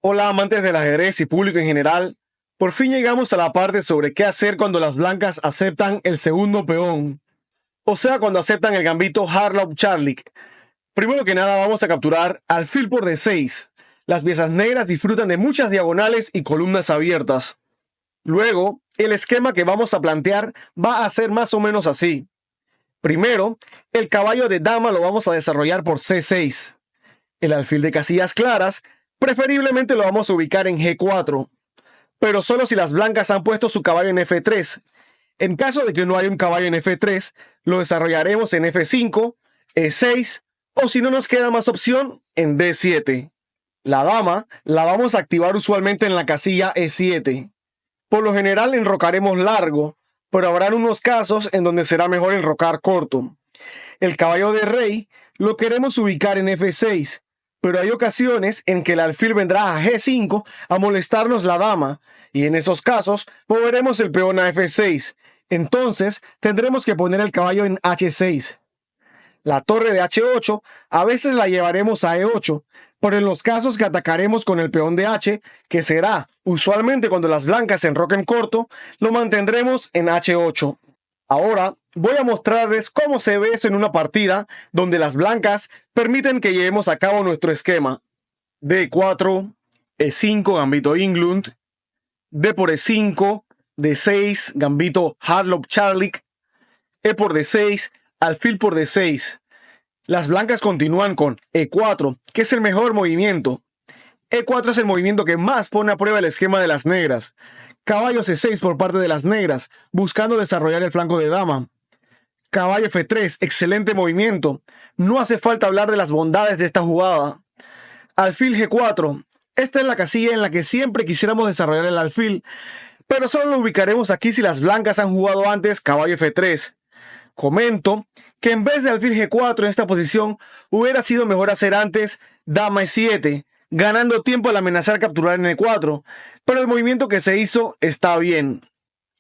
Hola amantes del ajedrez y público en general, por fin llegamos a la parte sobre qué hacer cuando las blancas aceptan el segundo peón, o sea cuando aceptan el gambito Harlow-Charlick. Primero que nada vamos a capturar alfil por D6. Las piezas negras disfrutan de muchas diagonales y columnas abiertas. Luego, el esquema que vamos a plantear va a ser más o menos así. Primero, el caballo de dama lo vamos a desarrollar por C6. El alfil de casillas claras preferiblemente lo vamos a ubicar en G4, pero solo si las blancas han puesto su caballo en F3. En caso de que no haya un caballo en F3, lo desarrollaremos en F5, E6 o si no nos queda más opción, en D7. La dama la vamos a activar usualmente en la casilla E7. Por lo general enrocaremos largo, pero habrá unos casos en donde será mejor enrocar corto. El caballo de rey lo queremos ubicar en F6, pero hay ocasiones en que el alfil vendrá a G5 a molestarnos la dama, y en esos casos moveremos el peón a F6. Entonces tendremos que poner el caballo en H6. La torre de H8 a veces la llevaremos a E8, pero en los casos que atacaremos con el peón de H, que será usualmente cuando las blancas se enroquen corto, lo mantendremos en H8. Ahora voy a mostrarles cómo se ve eso en una partida donde las blancas permiten que llevemos a cabo nuestro esquema. D4, E5, gambito Englund, D por E5, D6, gambito Harlow-Charlick, E por D6, alfil por D6. Las blancas continúan con E4, que es el mejor movimiento. E4 es el movimiento que más pone a prueba el esquema de las negras. Caballo C6 por parte de las negras, buscando desarrollar el flanco de dama. Caballo F3, excelente movimiento. No hace falta hablar de las bondades de esta jugada. Alfil G4. Esta es la casilla en la que siempre quisiéramos desarrollar el alfil, pero solo lo ubicaremos aquí si las blancas han jugado antes caballo F3. Comento que en vez de alfil G4 en esta posición, hubiera sido mejor hacer antes dama E7, ganando tiempo al amenazar capturar en E4, pero el movimiento que se hizo está bien.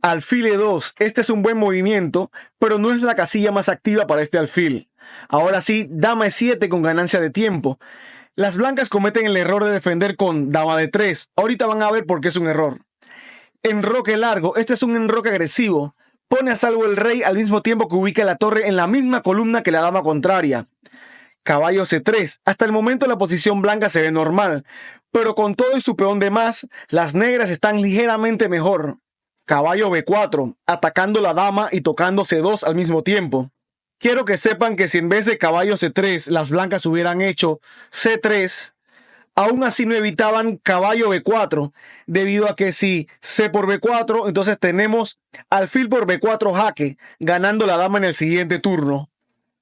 Alfil E2, este es un buen movimiento, pero no es la casilla más activa para este alfil. Ahora sí, dama E7 con ganancia de tiempo. Las blancas cometen el error de defender con dama D3. Ahorita van a ver por qué es un error. Enroque largo, este es un enroque agresivo. Pone a salvo el rey al mismo tiempo que ubica la torre en la misma columna que la dama contraria. Caballo C3. Hasta el momento la posición blanca se ve normal, pero con todo y su peón de más, las negras están ligeramente mejor. Caballo B4, atacando la dama y tocando C2 al mismo tiempo. Quiero que sepan que si en vez de caballo C3 las blancas hubieran hecho C3, aún así no evitaban caballo B4, debido a que si C por B4, entonces tenemos alfil por B4 jaque, ganando la dama en el siguiente turno.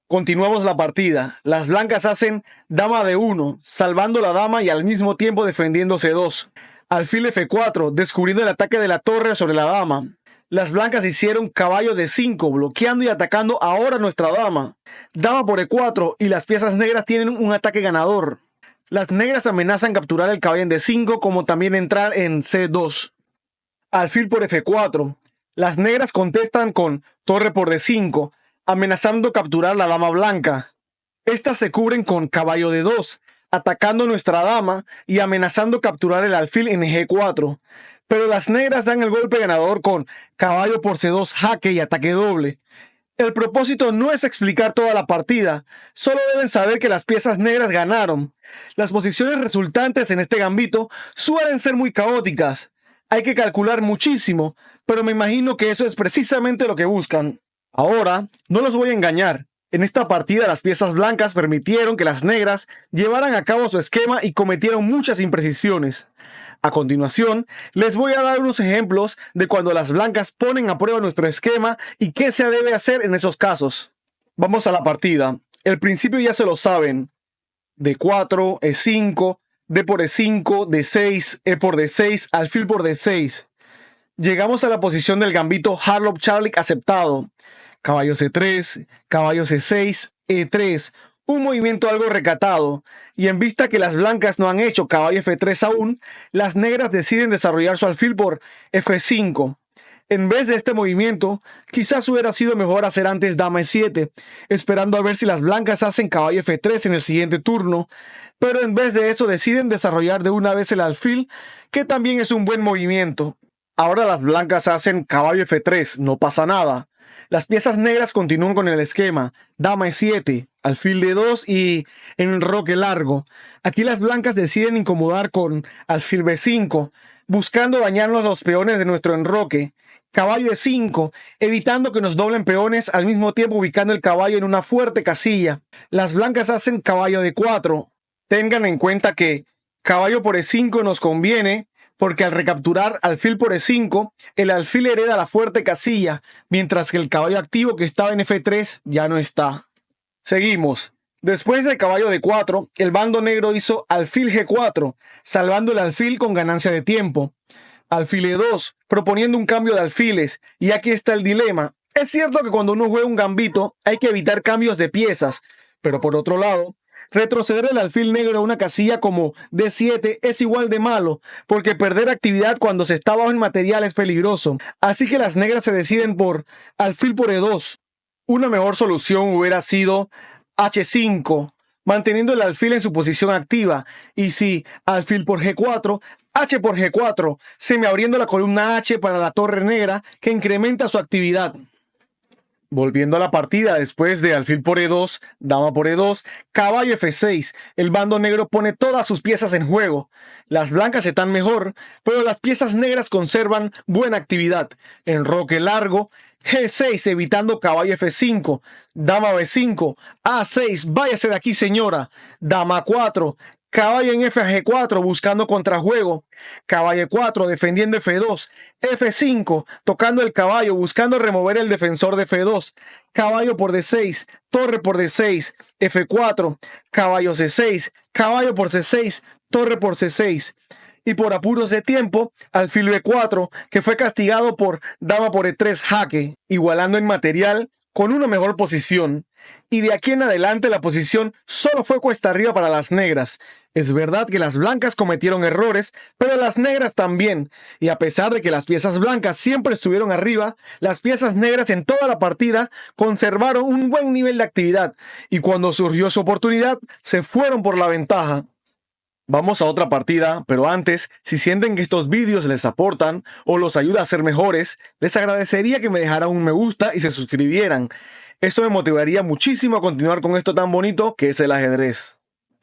Continuamos la partida. Las blancas hacen dama D1, salvando la dama y al mismo tiempo defendiendo C2. Alfil F4, descubriendo el ataque de la torre sobre la dama. Las blancas hicieron caballo D5, bloqueando y atacando ahora nuestra dama. Dama por E4 y las piezas negras tienen un ataque ganador. Las negras amenazan capturar el caballo en D5 como también entrar en C2. Alfil por F4. Las negras contestan con torre por D5, amenazando capturar la dama blanca. Estas se cubren con caballo D2, atacando nuestra dama y amenazando capturar el alfil en G4. Pero las negras dan el golpe ganador con caballo por C2 jaque y ataque doble. El propósito no es explicar toda la partida, solo deben saber que las piezas negras ganaron. Las posiciones resultantes en este gambito suelen ser muy caóticas. Hay que calcular muchísimo, pero me imagino que eso es precisamente lo que buscan. Ahora, no los voy a engañar. En esta partida las piezas blancas permitieron que las negras llevaran a cabo su esquema y cometieron muchas imprecisiones. A continuación, les voy a dar unos ejemplos de cuando las blancas ponen a prueba nuestro esquema y qué se debe hacer en esos casos. Vamos a la partida. El principio ya se lo saben. D4, E5, D por E5, D6, E por D6, alfil por D6. Llegamos a la posición del gambito Harlow-Charlick aceptado. Caballo C3, caballo C6, E3. Un movimiento algo recatado, y en vista que las blancas no han hecho caballo F3 aún, las negras deciden desarrollar su alfil por F5. En vez de este movimiento, quizás hubiera sido mejor hacer antes dama e7, esperando a ver si las blancas hacen caballo f3 en el siguiente turno, pero en vez de eso deciden desarrollar de una vez el alfil, que también es un buen movimiento. Ahora las blancas hacen caballo f3, no pasa nada. Las piezas negras continúan con el esquema, dama e7, alfil d2 y enroque largo. Aquí las blancas deciden incomodar con alfil b5, buscando dañarnos los peones de nuestro enroque. Caballo e5, evitando que nos doblen peones, al mismo tiempo ubicando el caballo en una fuerte casilla. Las blancas hacen caballo d4. Tengan en cuenta que caballo por e5 nos conviene, porque al recapturar alfil por e5, el alfil hereda la fuerte casilla, mientras que el caballo activo que estaba en f3 ya no está. Seguimos. Después del caballo d4, el bando negro hizo alfil g4, salvando el alfil con ganancia de tiempo. Alfil e2, proponiendo un cambio de alfiles, y aquí está el dilema. Es cierto que cuando uno juega un gambito hay que evitar cambios de piezas, pero por otro lado, retroceder el alfil negro a una casilla como d7 es igual de malo, porque perder actividad cuando se está bajo en material es peligroso. Así que las negras se deciden por alfil por e2. Una mejor solución hubiera sido h5, manteniendo el alfil en su posición activa, y si alfil por g4, h por g4, semiabriendo la columna h para la torre negra que incrementa su actividad. Volviendo a la partida después de alfil por e2, dama por e2, caballo f6, el bando negro pone todas sus piezas en juego. Las blancas están mejor, pero las piezas negras conservan buena actividad. Enroque largo, g6 evitando caballo f5, dama b5, a6, váyase de aquí señora, dama 4, caballo en f a g4 buscando contrajuego, caballo e4 defendiendo f2, f5 tocando el caballo buscando remover el defensor de f2, caballo por d6, torre por d6, f4, caballo c6, caballo por c6, torre por c6. Y por apuros de tiempo, alfil b4, que fue castigado por dama por e3 jaque, igualando en material con una mejor posición. Y de aquí en adelante la posición solo fue cuesta arriba para las negras. Es verdad que las blancas cometieron errores, pero las negras también. Y a pesar de que las piezas blancas siempre estuvieron arriba, las piezas negras en toda la partida conservaron un buen nivel de actividad. Y cuando surgió su oportunidad, se fueron por la ventaja. Vamos a otra partida, pero antes, si sienten que estos vídeos les aportan o los ayuda a ser mejores, les agradecería que me dejaran un me gusta y se suscribieran. Esto me motivaría muchísimo a continuar con esto tan bonito que es el ajedrez.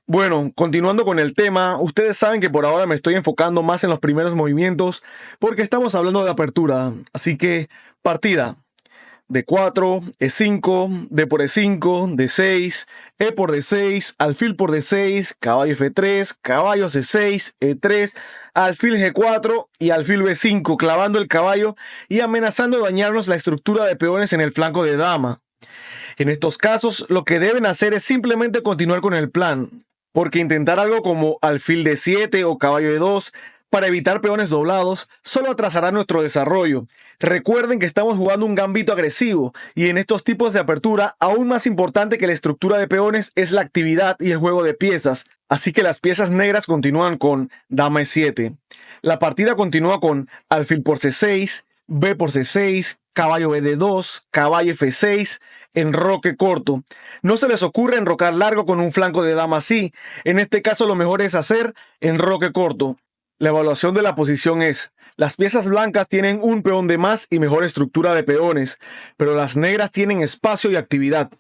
Bueno, continuando con el tema, ustedes saben que por ahora me estoy enfocando más en los primeros movimientos porque estamos hablando de apertura, así que partida. D4, E5, D por E5, D6, E por D6, alfil por D6, caballo F3, caballo C6, E3, alfil G4 y alfil B5, clavando el caballo y amenazando dañarnos la estructura de peones en el flanco de dama. En estos casos, lo que deben hacer es simplemente continuar con el plan, porque intentar algo como alfil D7 o caballo E2 para evitar peones doblados solo atrasará nuestro desarrollo. Recuerden que estamos jugando un gambito agresivo y en estos tipos de apertura aún más importante que la estructura de peones es la actividad y el juego de piezas, así que las piezas negras continúan con dama e7. La partida continúa con alfil por c6, b por c6, caballo bd2, caballo f6, enroque corto. No se les ocurre enrocar largo con un flanco de dama así, en este caso lo mejor es hacer enroque corto. La evaluación de la posición es: las piezas blancas tienen un peón de más y mejor estructura de peones, pero las negras tienen espacio y actividad.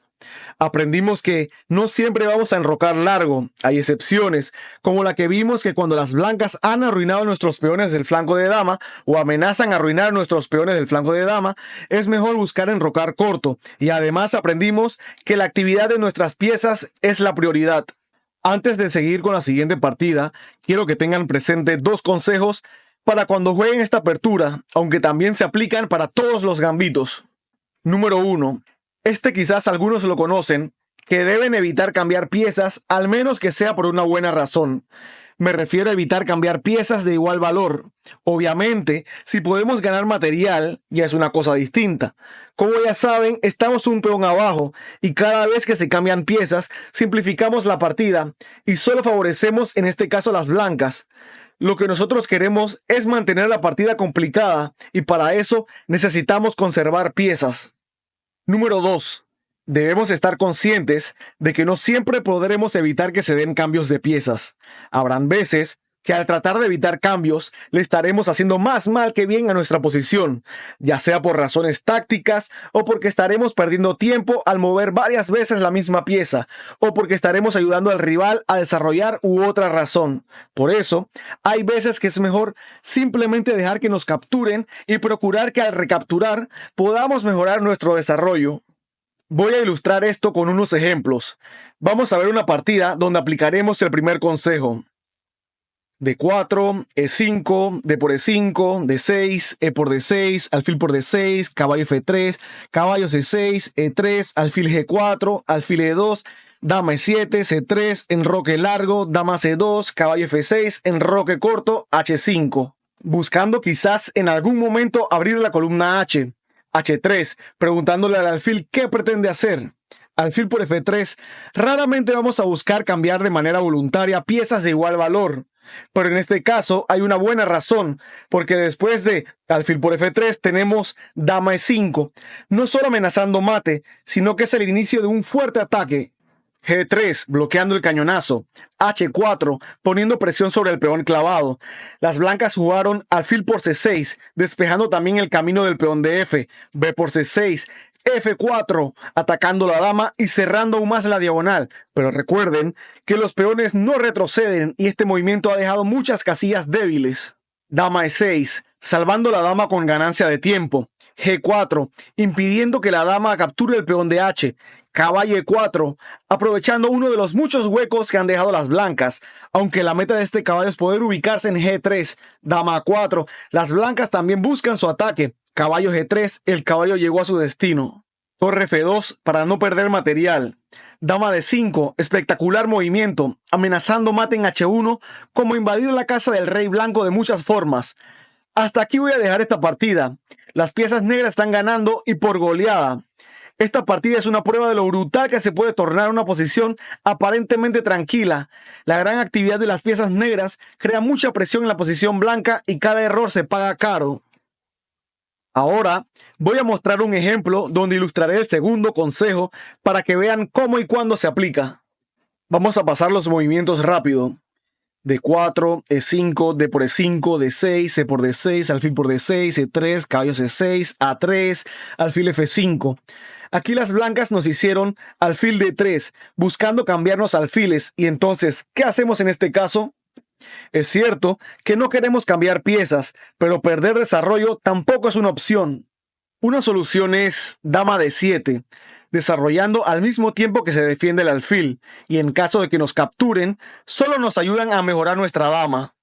Aprendimos que no siempre vamos a enrocar largo, hay excepciones, como la que vimos que cuando las blancas han arruinado nuestros peones del flanco de dama o amenazan arruinar nuestros peones del flanco de dama, es mejor buscar enrocar corto, y además aprendimos que la actividad de nuestras piezas es la prioridad. Antes de seguir con la siguiente partida, quiero que tengan presente dos consejos para cuando jueguen esta apertura, aunque también se aplican para todos los gambitos. Número 1. Este quizás algunos lo conocen, que deben evitar cambiar piezas, al menos que sea por una buena razón. Me refiero a evitar cambiar piezas de igual valor. Obviamente, si podemos ganar material, ya es una cosa distinta. Como ya saben, estamos un peón abajo y cada vez que se cambian piezas, simplificamos la partida y solo favorecemos en este caso las blancas. Lo que nosotros queremos es mantener la partida complicada y para eso necesitamos conservar piezas. Número 2. Debemos estar conscientes de que no siempre podremos evitar que se den cambios de piezas. Habrán veces que al tratar de evitar cambios le estaremos haciendo más mal que bien a nuestra posición, ya sea por razones tácticas o porque estaremos perdiendo tiempo al mover varias veces la misma pieza o porque estaremos ayudando al rival a desarrollar u otra razón. Por eso, hay veces que es mejor simplemente dejar que nos capturen y procurar que al recapturar podamos mejorar nuestro desarrollo. Voy a ilustrar esto con unos ejemplos. Vamos a ver una partida donde aplicaremos el primer consejo. D4, E5, D por E5, D6, E por D6, alfil por D6, caballo F3, caballo C6, E3, alfil G4, alfil E2, dama E7, C3, enroque largo, dama C2, caballo F6, enroque corto, H5. Buscando quizás en algún momento abrir la columna H. H3, preguntándole al alfil qué pretende hacer. Alfil por F3, raramente vamos a buscar cambiar de manera voluntaria piezas de igual valor. Pero en este caso hay una buena razón, porque después de alfil por F3 tenemos dama E5, no solo amenazando mate, sino que es el inicio de un fuerte ataque. G3, bloqueando el cañonazo. H4, poniendo presión sobre el peón clavado. Las blancas jugaron alfil por C6, despejando también el camino del peón de F. B por C6, F4, atacando la dama y cerrando aún más la diagonal. Pero recuerden que los peones no retroceden y este movimiento ha dejado muchas casillas débiles. Dama E6, salvando la dama con ganancia de tiempo. G4, impidiendo que la dama capture el peón de H. Caballo E4, aprovechando uno de los muchos huecos que han dejado las blancas, aunque la meta de este caballo es poder ubicarse en G3. Dama A4, las blancas también buscan su ataque. Caballo G3, el caballo llegó a su destino. Torre F2 para no perder material. Dama D5, espectacular movimiento, amenazando mate en H1 como invadir la casa del rey blanco de muchas formas. Hasta aquí voy a dejar esta partida. Las piezas negras están ganando y por goleada. Esta partida es una prueba de lo brutal que se puede tornar una posición aparentemente tranquila. La gran actividad de las piezas negras crea mucha presión en la posición blanca y cada error se paga caro. Ahora voy a mostrar un ejemplo donde ilustraré el segundo consejo para que vean cómo y cuándo se aplica. Vamos a pasar los movimientos rápido. D4, E5, D por E5, D6, C por D6, alfil por D6, E3, caballo C6, A3, alfil F5. Aquí las blancas nos hicieron alfil D3, buscando cambiarnos alfiles. Y entonces, ¿qué hacemos en este caso? Es cierto que no queremos cambiar piezas, pero perder desarrollo tampoco es una opción. Una solución es dama D7, desarrollando al mismo tiempo que se defiende el alfil, y en caso de que nos capturen, solo nos ayudan a mejorar nuestra dama.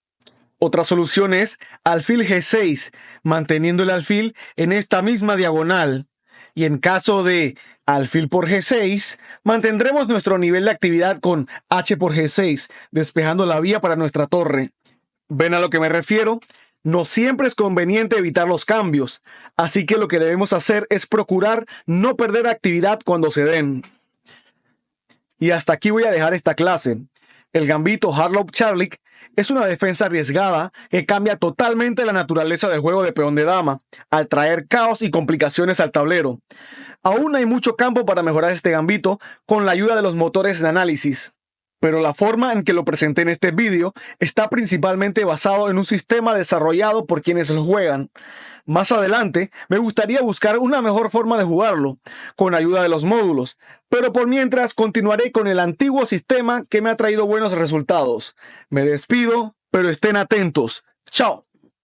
Otra solución es alfil G6, manteniendo el alfil en esta misma diagonal. Y en caso de alfil por G6, mantendremos nuestro nivel de actividad con H por G6, despejando la vía para nuestra torre. ¿Ven a lo que me refiero? No siempre es conveniente evitar los cambios, así que lo que debemos hacer es procurar no perder actividad cuando se den. Y hasta aquí voy a dejar esta clase. El gambito Harlow-Charlick es una defensa arriesgada que cambia totalmente la naturaleza del juego de peón de dama, al traer caos y complicaciones al tablero. Aún hay mucho campo para mejorar este gambito con la ayuda de los motores de análisis. Pero la forma en que lo presenté en este vídeo está principalmente basado en un sistema desarrollado por quienes lo juegan. Más adelante me gustaría buscar una mejor forma de jugarlo, con ayuda de los módulos, pero por mientras continuaré con el antiguo sistema que me ha traído buenos resultados. Me despido, pero estén atentos. ¡Chao!